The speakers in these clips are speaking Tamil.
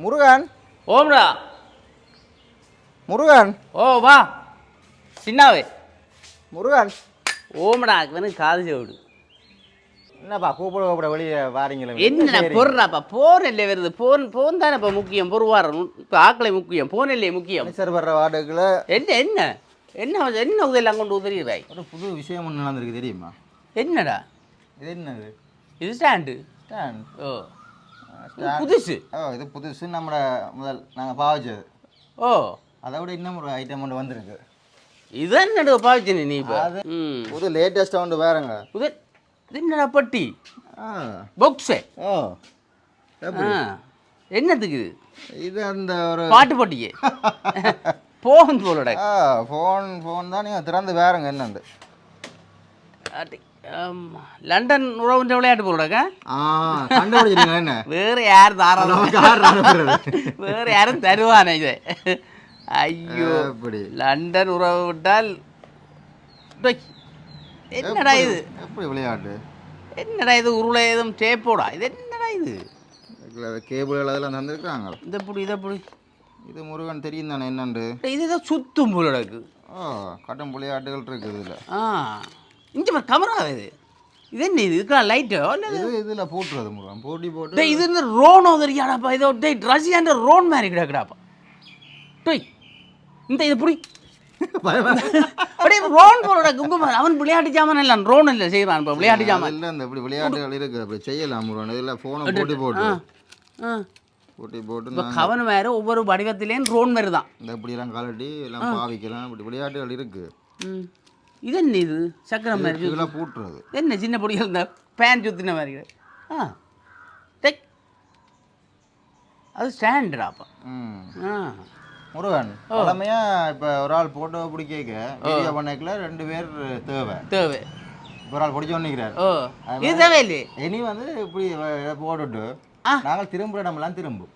முருகன் ஓம்ரா முருகன் ஓ வா சின்னாவே முருகன் ஓம்டா எனக்கு காது செவிடு என்னப்பா கூப்பிட வெளியே வாரீங்களே என்ன பொருளாப்பா போன் இல்லை வருது போன் தானே இப்போ முக்கியம் பொருவாரம் இப்போ ஆக்களை முக்கியம் போன் இல்லையே முக்கியம் சார் வர்ற வார்டுக்குள்ள என்ன என்ன என்ன என்ன உதவியெல்லாம் கொண்டு உதறிடுறாய் ஒரு புது விஷயம் ஒன்று நடந்திருக்கு தெரியுமா? என்னடா இது என்னது? இது ஸ்டாண்டு ஸ்டாண்ட். ஓ புதுசு. இது புதுசு. நம்மளோட முதல் நாங்கள் பாவிச்சது. ஓ அதை விட இன்னும் ஒரு ஐட்டம் ஒன்று வந்திருக்கு. இது என்னடா பாவிச்சு நீ இப்போ? புது லேட்டஸ்ட்டாக ஒன்று வேறங்க. புது இது என்னடா பட்டி பாக்ஸு. ஓ என்னத்துக்கு இது? இது அந்த ஒரு பாட்டு போட்டியே போன் போலோட ஃபோன் தான் நீங்கள் திறந்து வேறங்க என்னண்டு லண்டன் உறவுன்ற விளையாட்டு போலோடக்க கண்டுபிடிச்சிருங்க என்ன வேறு யார் வேறு யாரும் தருவானே இது. ஐயோ இப்படி லண்டன் உறவு விட்டால் என்னடா இது? எப்படி விளையாட்டு? என்னடா இது? உருளை எதுவும் டேப்போடா? இது என்னடா இது? கேபிள் அதெல்லாம் தந்துருக்குறாங்க. இதை புடி இதை புடி. இது முருகன் தெரியும் தானே என்னண்டு? இது ஏதோ சுத்தும் போல இருக்கு. கட்டும் விளையாட்டுகள் இருக்குது இதில். இங்கே பாரு கமரா இது. இது என்ன இது? இதுக்கெல்லாம் லைட்டோ இது இதில் போட்டுறது முருகன் போட்டி போட்டு. இது இந்த ரோனோ தெரியாடாப்பா. இதோ டேய் ரஷ்யான்ற ரோன் மாதிரி கிடக்குடாப்பா. டேய் இந்த இது புடி அப்படியே ரோன் போலோட குங்கும. அவன் விளையாட்டு ஜாமான் இல்லை ரோன் இல்லை செய்கிறான். இப்போ விளையாட்டு ஜாமான் இல்லை. இந்த இப்படி விளையாட்டுகள் இருக்குது. அப்படி செய்யலாம் முருகன். இதில் ஃபோனை போட்டி போட்டு போட்டி போட்டு இப்போ கவனம் வேறு ஒவ்வொரு வடிவத்திலேயும் ரோன் மாதிரி தான். இந்த இப்படியெல்லாம் கலட்டி எல்லாம் பாவிக்கலாம். இப்படி விளையாட்டுகள் இருக்குது. இது என்ன இது? சக்கரம் மாதிரி இதெல்லாம் பூட்டுறது என்ன? சின்ன பொடிகள் இந்த பேன் சுத்தின மாதிரி. டெக் அது ஸ்டாண்டர்டாப்பா. முருகன் பழமையாக இப்போ ஒரு ஆள் போட்டோ பிடிக்க வீடியோ பண்ணக்கல 2 பேர் தேவை. ஒரு ஆள் பிடிச்ச ஒன்றுக்கிறார். இது தேவையில்லையே. இனி வந்து இப்படி போட்டுட்டு நாங்கள் திரும்புகிற இடமெல்லாம் திரும்பும்.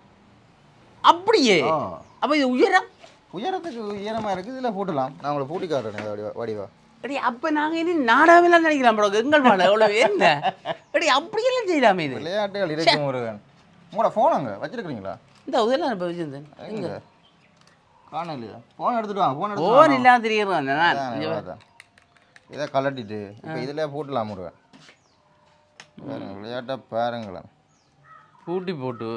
அப்படியே? அப்போ இது உயரத்துக்கு உயரமாக இருக்குது. இதில் போட்டலாம். நான் உங்களை பூட்டி காட்டுறேன் வடிவா. அடி அப்போ நாங்கள் இனி நாடாவெல்லாம் நினைக்கிறோம் ப்ரோ. எங்கள் பாட எவ்வளோ என்ன அடி அப்படியெல்லாம் செய்யலாமே. இது விளையாட்டுகள் இருக்கு முருகன். உங்களோட ஃபோன் அங்கே வச்சுருக்கிறீங்களா? இந்த உதவியெல்லாம் இப்போ வச்சுருந்தேன். எங்கே காணலையா? ஃபோன் எடுத்துட்டு வாங்க. ஃபோன் இல்லாமல் தெரியுறேன். இதை கலட்டிட்டு இப்போ இதில் போட்டலாம் முருகன். விளையாட்டை பாருங்களேன். பூட்டி போட்டு